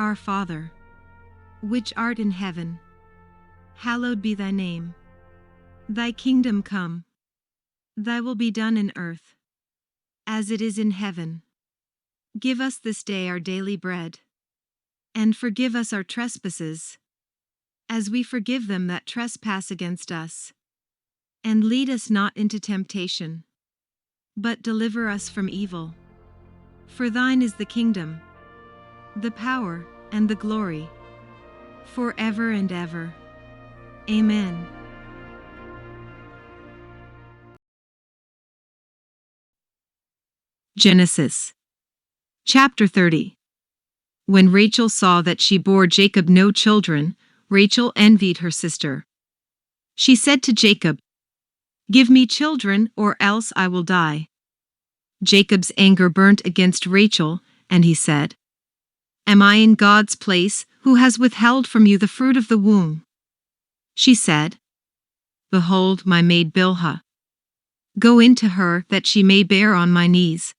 Our Father, which art in heaven, hallowed be thy name. Thy kingdom come. Thy will be done in earth, as it is in heaven. Give us this day our daily bread, and forgive us our trespasses, as we forgive them that trespass against us. And lead us not into temptation, but deliver us from evil. For thine is the kingdom, the power, and the glory, forever and ever. Amen. Genesis chapter 30. When Rachel saw that she bore Jacob no children, Rachel envied her sister. She said to Jacob, "Give me children, or else I will die." Jacob's anger burnt against Rachel, and he said, "Am I in God's place, who has withheld from you the fruit of the womb?" She said, "Behold my maid Bilhah. Go into her, that she may bear on my knees,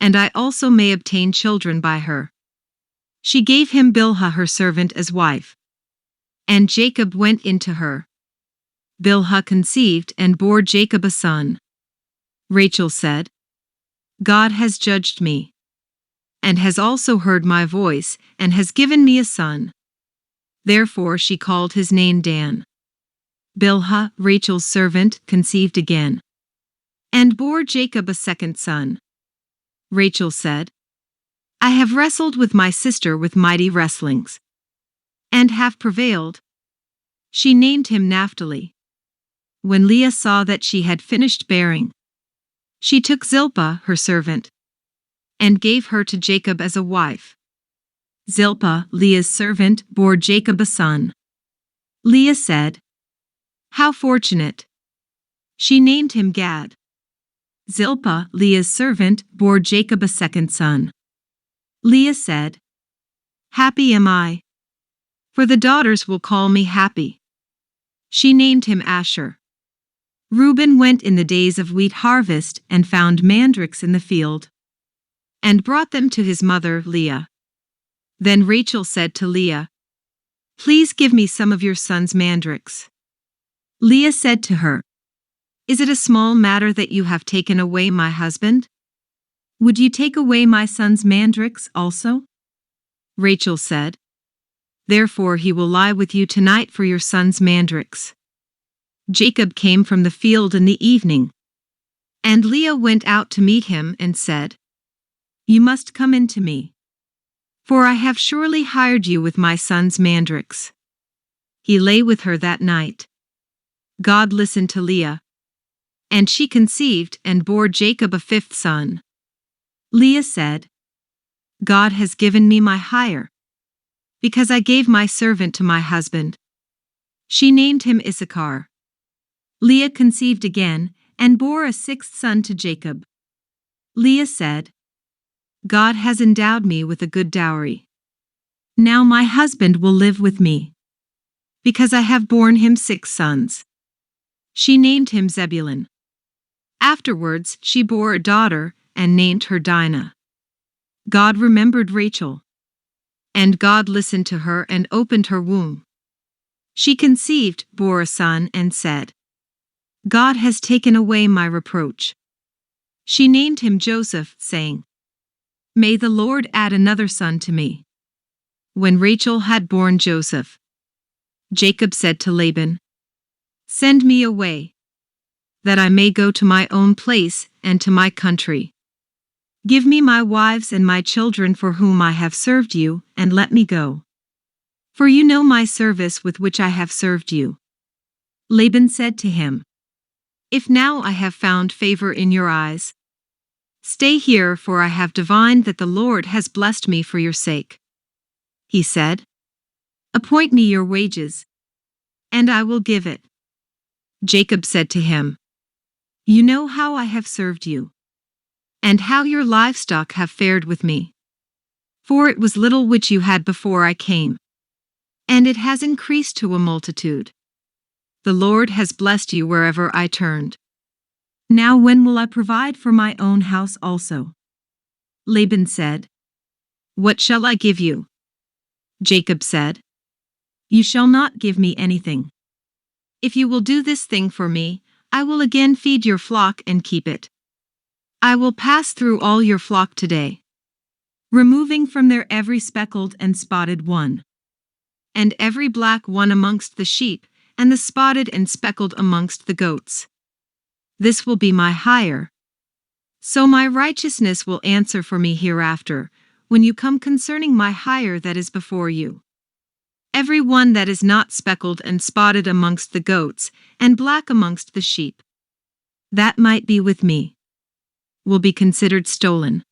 and I also may obtain children by her." She gave him Bilhah her servant as wife. And Jacob went into her. Bilhah conceived and bore Jacob a son. Rachel said, "God has judged me, and has also heard my voice, and has given me a son." Therefore she called his name Dan. Bilhah, Rachel's servant, conceived again, and bore Jacob a second son. Rachel said, "I have wrestled with my sister with mighty wrestlings, and have prevailed." She named him Naphtali. When Leah saw that she had finished bearing, she took Zilpah, her servant, and gave her to Jacob as a wife. Zilpah, Leah's servant, bore Jacob a son. Leah said, "How fortunate!" She named him Gad. Zilpah, Leah's servant, bore Jacob a second son. Leah said, "Happy am I, for the daughters will call me happy." She named him Asher. Reuben went in the days of wheat harvest and found mandrakes in the field, and brought them to his mother Leah. Then Rachel said to Leah, "Please give me some of your son's mandrakes." Leah said to her, "Is it a small matter that you have taken away my husband? Would you take away my son's mandrakes also?" Rachel said, "Therefore he will lie with you tonight for your son's mandrakes." Jacob came from the field in the evening, and Leah went out to meet him and said, "You must come in to me, for I have surely hired you with my son's mandrakes." He lay with her that night. God listened to Leah, and she conceived and bore Jacob a fifth son. Leah said, "God has given me my hire, because I gave my servant to my husband." She named him Issachar. Leah conceived again and bore a sixth son to Jacob. Leah said, "God has endowed me with a good dowry. Now my husband will live with me, because I have borne him 6 sons. She named him Zebulun. Afterwards she bore a daughter and named her Dinah. God remembered Rachel, and God listened to her and opened her womb. She conceived, bore a son, and said, "God has taken away my reproach." She named him Joseph, saying, "May the Lord add another son to me." When Rachel had borne Joseph, Jacob said to Laban, "Send me away, that I may go to my own place and to my country. Give me my wives and my children for whom I have served you, and let me go. For you know my service with which I have served you." Laban said to him, "If now I have found favor in your eyes, stay here, for I have divined that the Lord has blessed me for your sake." He said, "Appoint me your wages, and I will give it." Jacob said to him, "You know how I have served you, and how your livestock have fared with me. For it was little which you had before I came, and it has increased to a multitude. The Lord has blessed you wherever I turned. Now when will I provide for my own house also?" Laban said, "What shall I give you?" Jacob said, "You shall not give me anything. If you will do this thing for me, I will again feed your flock and keep it. I will pass through all your flock today, removing from there every speckled and spotted one, and every black one amongst the sheep, and the spotted and speckled amongst the goats. This will be my hire. So my righteousness will answer for me hereafter, when you come concerning my hire that is before you. Every one that is not speckled and spotted amongst the goats, and black amongst the sheep, that might be with me, will be considered stolen."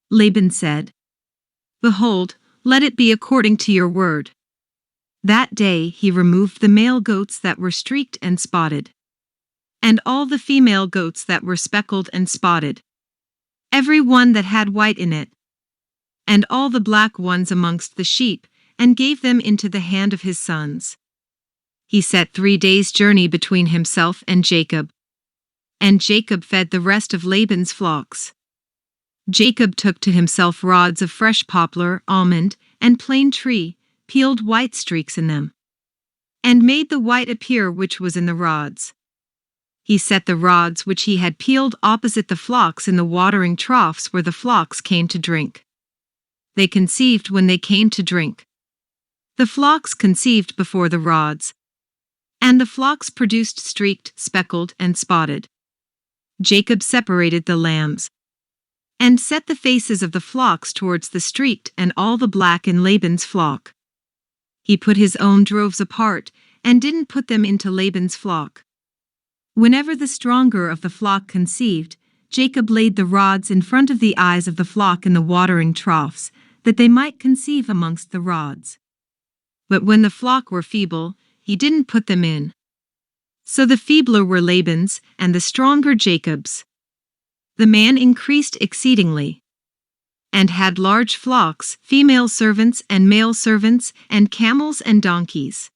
Laban said, "Behold, let it be according to your word." That day he removed the male goats that were streaked and spotted, and all the female goats that were speckled and spotted, every one that had white in it, and all the black ones amongst the sheep, and gave them into the hand of his sons. He set 3 days' journey between himself and Jacob, and Jacob fed the rest of Laban's flocks. Jacob took to himself rods of fresh poplar, almond, and plane tree, peeled white streaks in them, and made the white appear which was in the rods. He set the rods which he had peeled opposite the flocks in the watering troughs where the flocks came to drink. They conceived when they came to drink. The flocks conceived before the rods, and the flocks produced streaked, speckled, and spotted. Jacob separated the lambs, and set the faces of the flocks towards the streaked and all the black in Laban's flock. He put his own droves apart, and didn't put them into Laban's flock. Whenever the stronger of the flock conceived, Jacob laid the rods in front of the eyes of the flock in the watering troughs, that they might conceive amongst the rods. But when the flock were feeble, he didn't put them in. So the feebler were Laban's, and the stronger Jacob's. The man increased exceedingly, and had large flocks, female servants and male servants, and camels and donkeys.